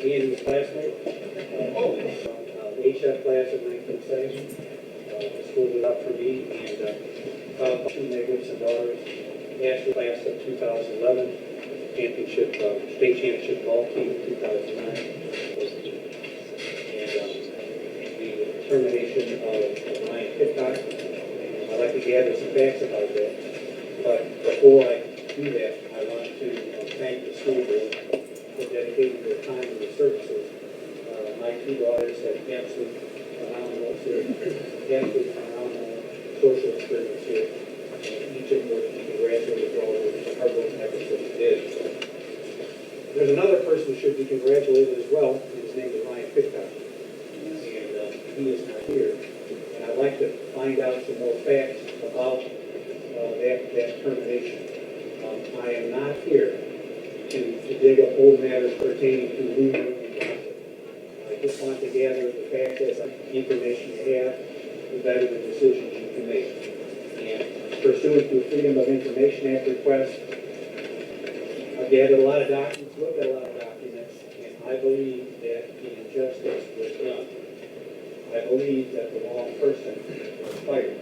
Ian was classmate. HF class of 1970. The school was up for me, and two magnificent daughters. Ashley class of 2011. Championship, state championship golf team in 2009. And the termination of Ryan Pitcock. I'd like to gather some facts about that. But before I do that, I want to thank the school board for dedicating their time and their services. My two daughters have absolutely phenomenal social experience here. Each of them congratulated for all the hard work and efforts that they did. There's another person who should be congratulated as well, and his name is Ryan Pitcock. And he is not here. And I'd like to find out some more facts about that termination. I am not here to dig up old matters pertaining to rumor and gossip. I just want to gather the facts as information you have, the better the decisions you can make. And pursuant to Freedom of Information Act request, I've gathered a lot of documents, looked at a lot of documents, and I believe that the injustice was done. I believe that the wrong person was fired.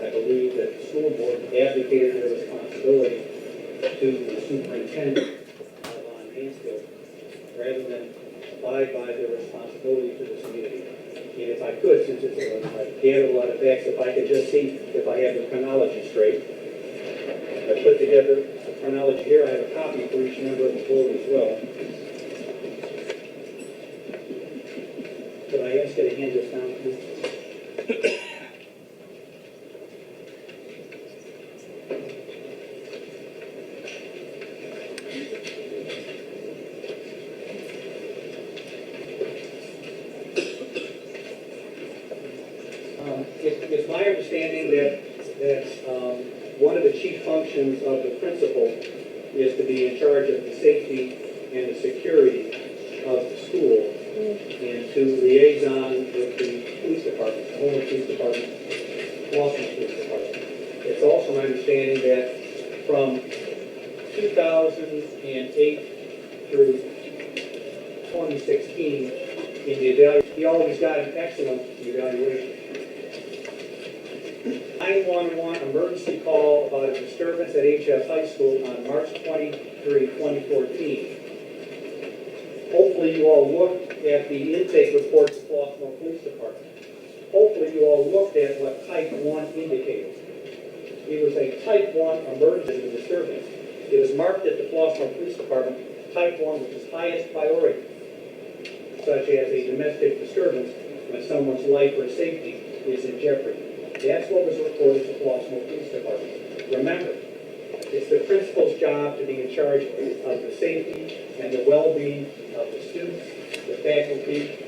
I believe that the school board abdicated their responsibility to the superintendent on Mansfield rather than abide by their responsibility to this community. And if I could, since I've gathered a lot of facts, if I could just see if I have the chronology straight. I put together the chronology here. I have a copy for each member of the board as well. Could I ask you to hand this down, please? It's my understanding that one of the chief functions of the principal is to be in charge of the safety and the security of the school and to liaison with the police department, the Homeland Police Department, Washington Police Department. It's also my understanding that from 2008 through 2016, in the evaluation, he always got an excellent evaluation. 911 emergency call about a disturbance at HF High School on March 23, 2014. Hopefully you all looked at the intake reports of Flossmoor Police Department. Hopefully you all looked at what Type 1 indicates. It was a Type 1 emergency disturbance. It was marked at the Flossmoor Police Department Type 1, which is highest priority, such as a domestic disturbance when someone's life or safety is in jeopardy. That's what was reported to Flossmoor Police Department. Remember, it's the principal's job to be in charge of the safety and the well-being of the students, the faculty,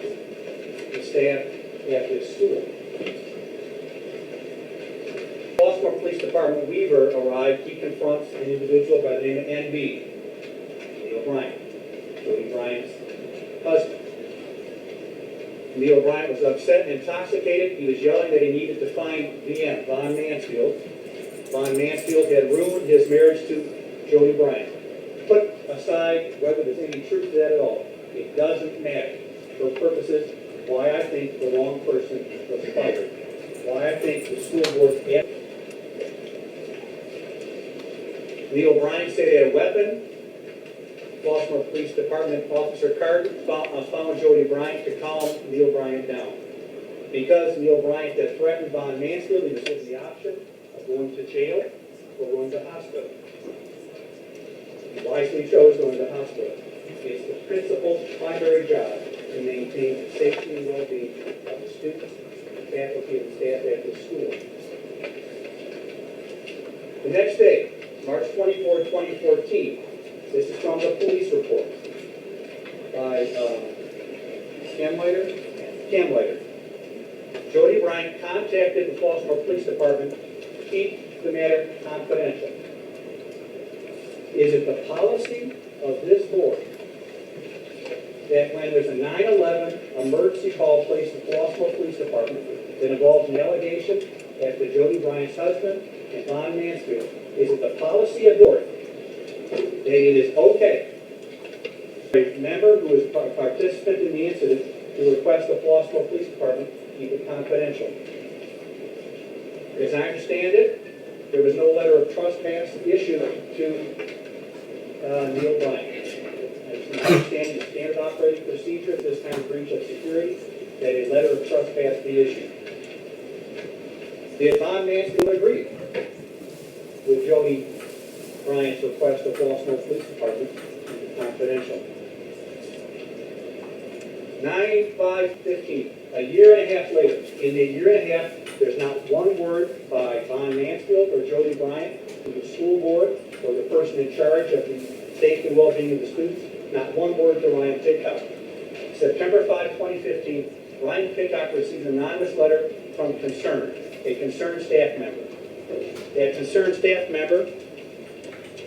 the staff at this school. Flossmoor Police Department Weaver arrived. He confronts an individual by the name of NB, Neil Bryant, Jody Bryant's husband. Neil Bryant was upset and intoxicated. He was yelling that he needed to find VM, Von Mansfield. Von Mansfield had ruined his marriage to Jody Bryant. Put aside whether there's any truth to that at all. It doesn't matter. For purposes, why I think the wrong person was fired. Why I think the school board... Neil Bryant said he had a weapon. Flossmoor Police Department Officer Carter found Jody Bryant to calm Neil Bryant down. Because Neil Bryant had threatened Von Mansfield, he was given the option of going to jail or going to hospital. He wisely chose going to hospital. It's the principal's primary job to maintain the safety and well-being of the students, faculty, and staff at the school. The next day, March 24, 2014, this is from the police report by Cam Leiter. Jody Bryant contacted the Flossmoor Police Department to keep the matter confidential. Is it the policy of this board that when there's a 911 emergency call placed at the Flossmoor Police Department that involves an allegation as to Jody Bryant's husband and Von Mansfield, is it the policy of the board that it is okay A member who is a participant in the incident to request the Flossmoor Police Department keep it confidential. As I understand it, there was no letter of trespass issued to Neil Bryant. As I understand the standard operating procedure at this kind of breach of security, that a letter of trespass be issued. Did Von Mansfield agree with Jody Bryant's request of Flossmoor Police Department keep it confidential? 9/5/15, a year and a half later. In a year and a half, there's not one word by Von Mansfield or Jody Bryant, to the school board, or the person in charge of the safety and well-being of the students, not one word to Ryan Pitcock. September 5, 2015, Ryan Pitcock receives an anonymous letter from a concerned staff member. That concerned staff member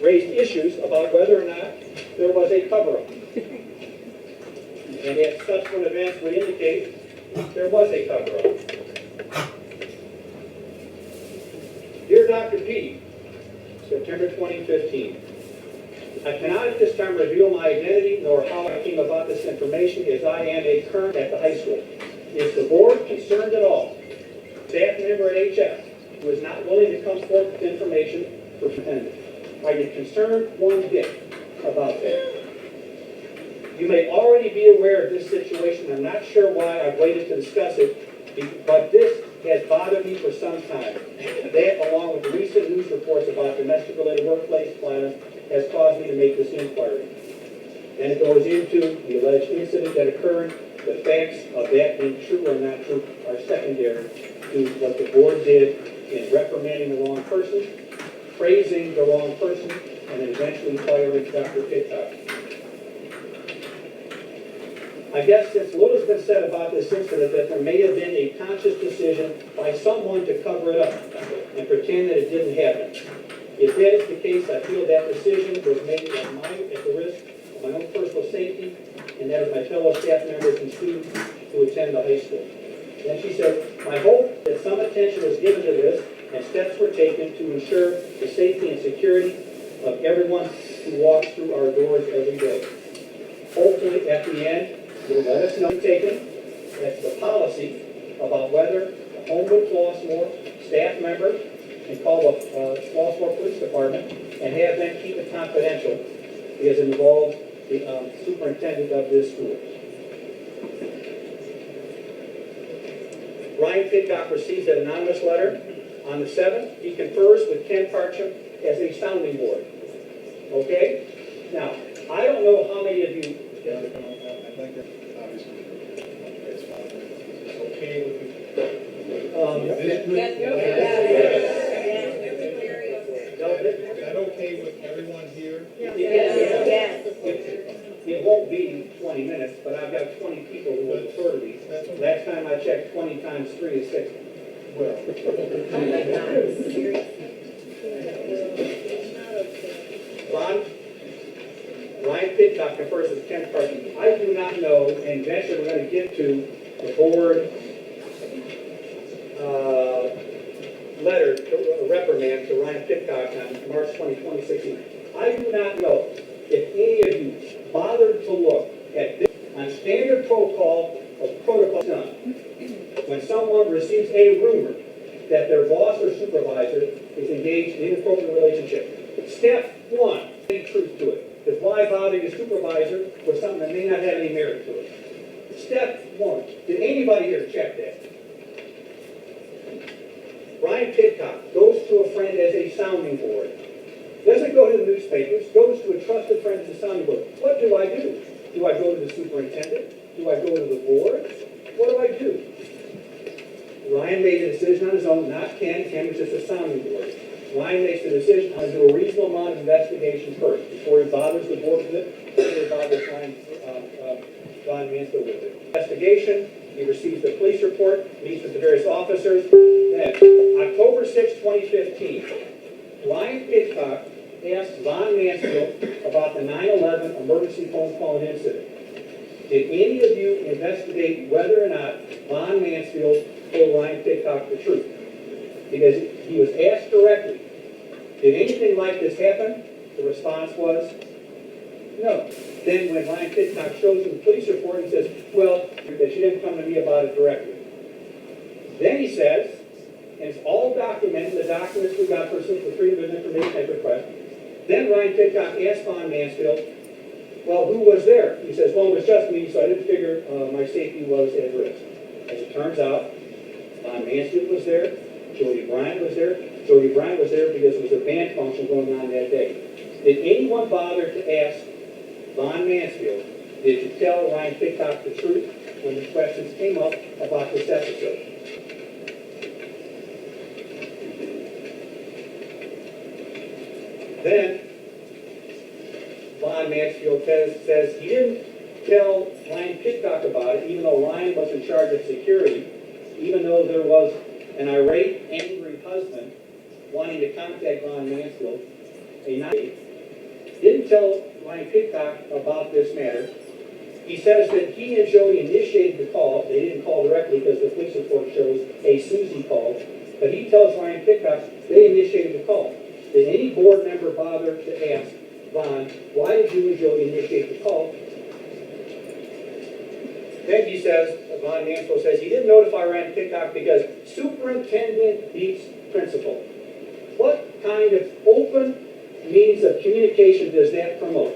raised issues about whether or not there was a cover-up. And as subsequent events would indicate, there was a cover-up. Dear Dr. P, September 2015, I cannot at this time reveal my identity nor how I came about this information, as I am a current at the high school. Is the board concerned at all? Staff member at HF who is not willing to come forward with information for defendant. Are you concerned one bit about that? You may already be aware of this situation. I'm not sure why I've waited to discuss it, but this has bothered me for some time. That, along with the recent news reports about domestic-related workplace violence, has caused me to make this inquiry. And it goes into the alleged incident that occurred. The facts of that being true or not true are secondary to what the board did in reprimanding the wrong person, praising the wrong person, and then eventually firing Dr. Pitcock. I guess since little has been said about this incident, that there may have been a conscious decision by someone to cover it up and pretend that it didn't happen. If that is the case, I feel that decision was made at the risk of my own personal safety and that of my fellow staff members and students who attend the high school. Then she said, my hope that some attention was given to this and steps were taken to ensure the safety and security of everyone who walks through our doors every day. Hopefully, at the end, you'll let us know taken that's the policy about whether the Homewood Flossmoor staff member can call the Flossmoor Police Department and have them keep it confidential because it involves the superintendent of this school. Ryan Pitcock receives an anonymous letter. On the 7th, he confers with Ken Parcham as a sounding board. Okay? Now, I don't know how many of you... I think that obviously it's okay with Is that okay with everyone here? Yes. It won't be 20 minutes, but I've got 20 people who will refer to these. Last time I checked, 20 times 3 is 60. Well, Ryan Pitcock confers with Ken Parcham. I do not know, and eventually we're going to get to the board letter, reprimand to Ryan Pitcock on March 20, 2016. I do not know if any of you bothered to look at this on standard protocol done. When someone receives a rumor that their boss or supervisor is engaged in an inappropriate relationship, step one, any truth to it. Because why bother your supervisor with something that may not have any merit to it? Step one, did anybody here check that? Ryan Pitcock goes to a friend as a sounding board. Doesn't go to the newspapers, goes to a trusted friend as a sounding board. What do I do? Do I go to the superintendent? Do I go to the board? What do I do? Ryan made a decision on his own, not Ken. Ken was just a sounding board. Ryan makes the decision to do a reasonable amount of investigation first, before he bothers the board with it, before he bothers Von Mansfield with it. Investigation, he receives the police report, meets with the various officers. Then, October 6, 2015, Ryan Pitcock asked Von Mansfield about the 9/11 emergency phone call and incident. Did any of you investigate whether or not Von Mansfield told Ryan Pitcock the truth? Because he was asked directly, did anything like this happen? The response was, No. Then when Ryan Pitcock shows him the police report, he says, well, that she didn't come to me about it directly. Then he says, and it's all documented, the documents we got pursuant to Freedom of Information Act request. Then Ryan Pitcock asked Von Mansfield, well, who was there? He says, well, it was just me, so I didn't figure my safety was at risk. As it turns out, Von Mansfield was there, Jody Bryant was there. Jody Bryant was there because there was a band function going on that day. Did anyone bother to ask Von Mansfield, did you tell Ryan Pitcock the truth when the questions came up about this episode? Then, Von Mansfield says he didn't tell Ryan Pitcock about it, even though Ryan was in charge of security, even though there was an irate, angry husband wanting to contact Von Mansfield, didn't tell Ryan Pitcock about this matter. He says that he and Jody initiated the call. They didn't call directly because the police report shows a Susie called, but he tells Ryan Pitcock they initiated the call. Did any board member bother to ask Von, why did you and Jody initiate the call? Then he says, Von Mansfield says, he didn't notify Ryan Pitcock because superintendent beats principal. What kind of open means of communication does that promote?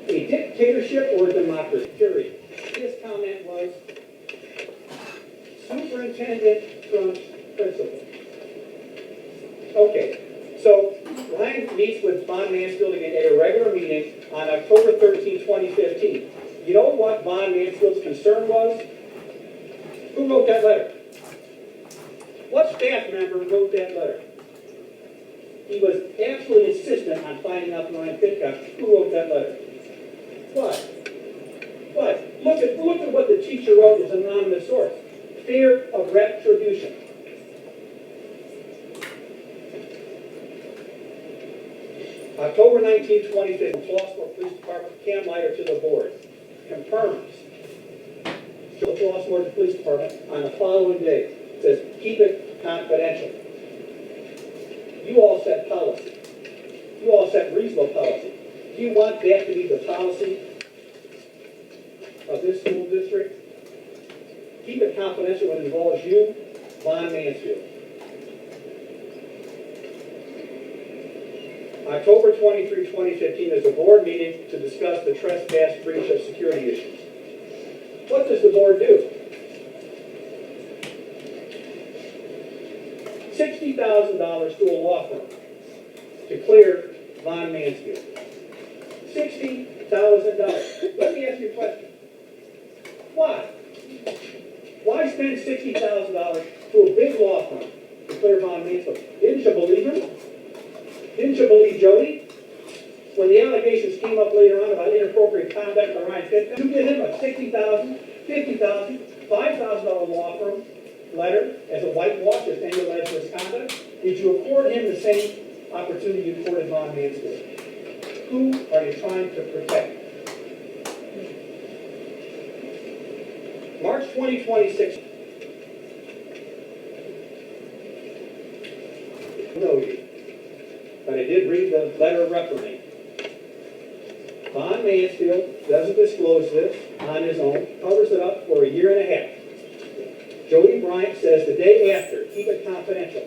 A dictatorship or a democracy? Period. His comment was, superintendent trumps principal. Okay. So Ryan meets with Von Mansfield again at a regular meeting on October 13, 2015. You know what Von Mansfield's concern was? Who wrote that letter? What staff member wrote that letter? He was absolutely insistent on finding out from Ryan Pitcock who wrote that letter. But look at what the teacher wrote as an anonymous source. Fear of retribution. October 19, 2015, Flossmoor Police Department, Cam Leiter to the board, confirms to the Flossmoor Police Department on the following day, says, keep it confidential. You all set policy. You all set reasonable policy. Do you want that to be the policy of this school district? Keep it confidential when it involves you, Von Mansfield. October 23, 2015 is a board meeting to discuss the trespass breach of security issues. What does the board do? $60,000 to a law firm to clear Von Mansfield. $60,000. Let me ask you a question. Why? Why spend $60,000 to a big law firm to clear Von Mansfield? Didn't you believe him? Didn't you believe Jody? When the allegations came up later on about inappropriate conduct by Ryan Pitcock, you give him a $60,000, $50,000, $5,000 law firm letter as a whitewash of any alleged misconduct? Did you afford him the same opportunity you afforded Von Mansfield? Who are you trying to protect? March 2026. No, but I did read the letter of reprimand. Von Mansfield doesn't disclose this on his own, covers it up for a year and a half. Jody Bryant says the day after, keep it confidential.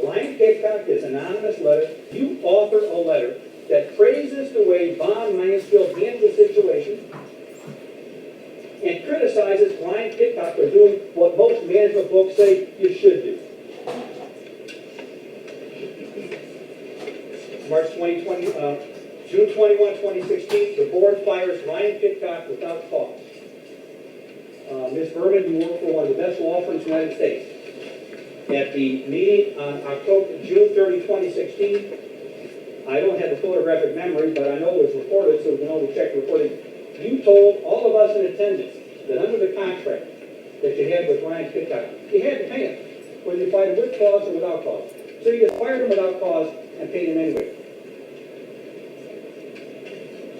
Ryan Pitcock gets an anonymous letter. You author a letter that praises the way Von Mansfield handled the situation and criticizes Ryan Pitcock for doing what most management books say you should do. March 2020, June 21, 2016, the board fires Ryan Pitcock without cause. Ms. Berman, you work for one of the best law firms in the United States. At the meeting on June 30, 2016, I don't have the photographic memory, but I know it was recorded, so we can only check the recording. You told all of us in attendance that under the contract that you had with Ryan Pitcock, you had to pay him, whether you fired him with cause or without cause. So you just fired him without cause and paid him anyway.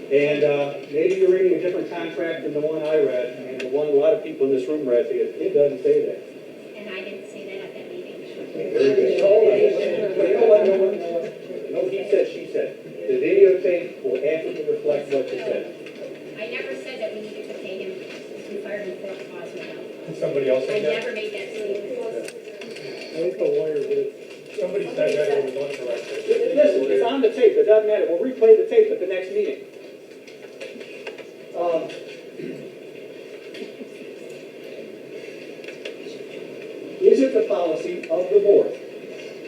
And maybe you're reading a different contract than the one I read, and the one a lot of people in this room read, because it doesn't say that. And I didn't say that at that meeting. You know what? No, he said, she said. The videotape will accurately reflect what you said. I never said that we needed to pay him if we fired him for a cause without. Somebody else I said that? never made that statement. I think the lawyer did. Somebody said that it was incorrect. Listen, it's on the tape, it doesn't matter, we'll replay the tape at the next meeting. Is it the policy of the board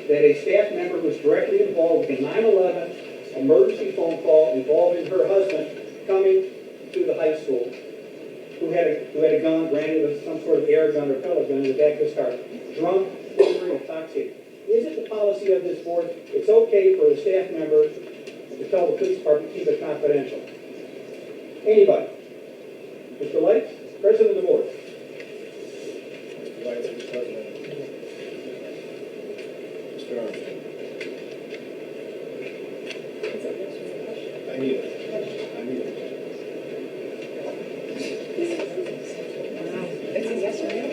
that a staff member who is directly involved with a 9/11 emergency phone call involving her husband coming to the high school, who had a gun, granted it was some sort of air gun or pellet gun in the back of his car, drunk, or intoxicated? Is it the policy of this board, it's okay for a staff member to tell the police department, keep it confidential? Anybody? Mr. Lights, President of the board. Mr. Vice President. Mr. Armstrong. I need it. It's a yes or no.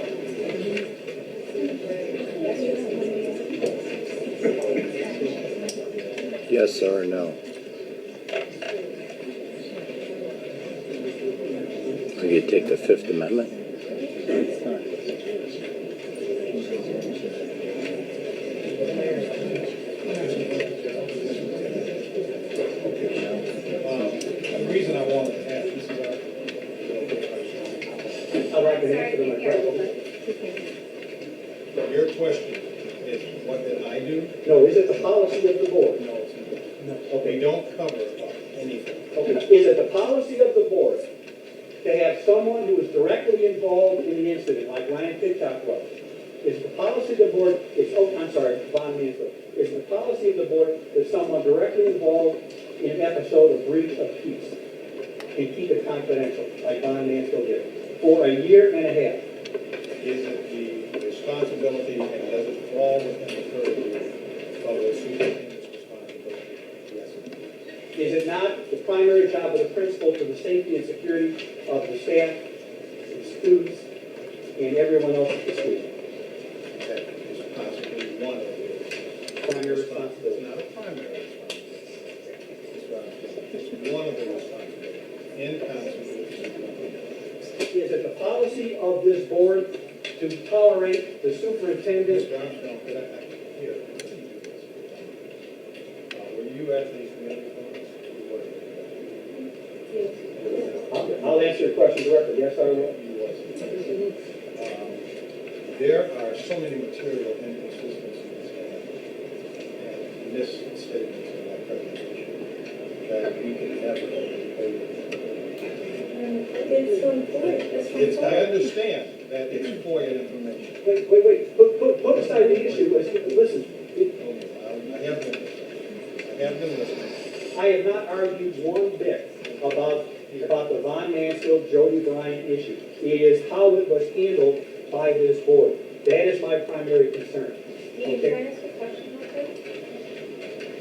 Yes or no? Or you take the Fifth Amendment? The reason I wanted to ask, this is I'd like to Sorry, answer my be careful, question. but your question is, what did I do? No, is it the policy of the board? No, it's not. We Okay. don't cover anything. Okay. Is it the policy of the board to have someone who is directly involved in the incident, like Ryan Pitcock was? Is the policy of the board, I'm sorry, Von Mansfield. Is the policy of the board that someone directly involved in an episode of breach of peace and keep it confidential, like Von Mansfield did, for a year and a half? Is it the responsibility and does it fall within the purview of the superintendent's responsibility? Yes. Is it not the primary job of the principal for the safety and security of the staff, the students, and everyone else at the school? That is possibly one of the Primary It's responsibility. not a primary responsibility. It's one of the responsibilities in constitution. Is it the policy of this board to tolerate the superintendent? Mr. Armstrong, could I here? Were you at these committee meetings? I'll answer your question directly, yes or no? You wasn't. There are so many material inconsistencies and misstatements in that presentation that we can never It's from Ford. It's, I understand that it's FOIA information. Wait, put aside the issue, listen, I have been listening. I have not argued one bit about the Von Mansfield, Jody Bryant issue. It is how it was handled by this board. That is my primary concern. Can I ask a question real quick?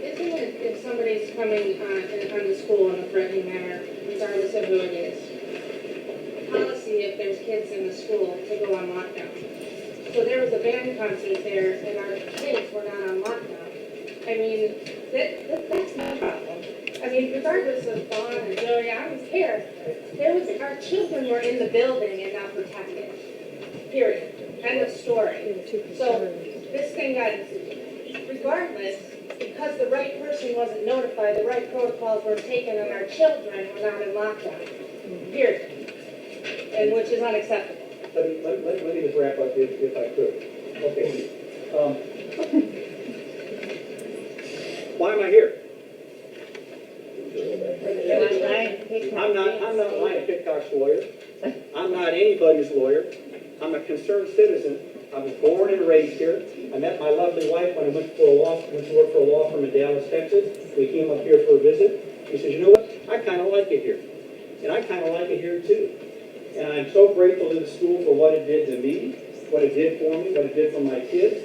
Isn't it if somebody's coming on the school in a threatening manner, regardless of who it is, policy if there's kids in the school to go on lockdown? So there was a band concert there and our kids were not on lockdown. I mean, that's my problem. I mean, regardless of Vaughn and Joey, I don't care. Our children were in the building and not protected. Period. End of story. So this thing got, regardless, because the right person wasn't notified, the right protocols were taken, and our children were not in lockdown. Period. And which is unacceptable. Let me just wrap up if I could. Okay. Why am I here? I'm not Ryan Pitcock's lawyer. I'm not anybody's lawyer. I'm a concerned citizen. I was born and raised here. I met my lovely wife when I went to work for a law firm in Dallas, Texas. We came up here for a visit. She says, you know what? I kind of like it here. And I kind of like it here too. And I'm so grateful to the school for what it did to me, what it did for me, what it did for my kids.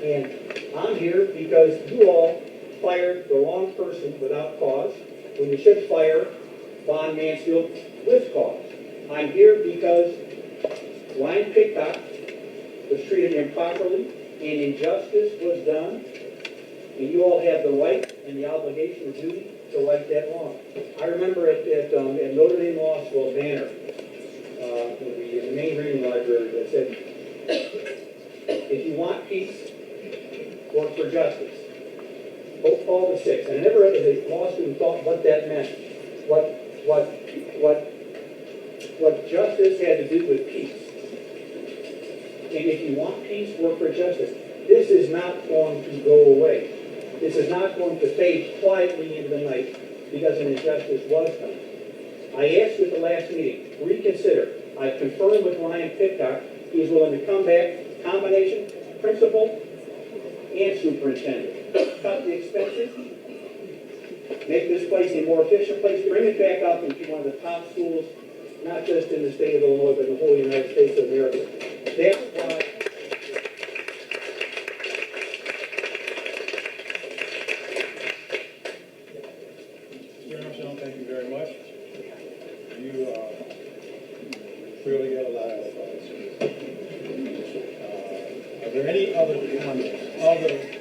And I'm here because you all fired the wrong person without cause, when you should fire Von Mansfield with cause. I'm here because Ryan Pitcock was treated improperly and injustice was done, and you all have the right and the obligation of duty to right that wrong. I remember at Notre Dame Law School banner, in the main reading library that said, if you want peace, work for justice. Pope Paul VI. And I never, as a law student, thought what that meant. What justice had to do with peace. And if you want peace, work for justice. This is not going to go away. This is not going to fade quietly into the night because an injustice was done. I asked you at the last meeting, reconsider. I've confirmed with Ryan Pitcock, he's willing to come back, combination, principal, and superintendent. Cut the expenses, make this place a more efficient place, bring it back up into one of the top schools, not just in the state of Illinois, but in the whole United States of America. That's why. Mr. Armstrong, thank you very much. You clearly got a lot out of us. Are there any other comments?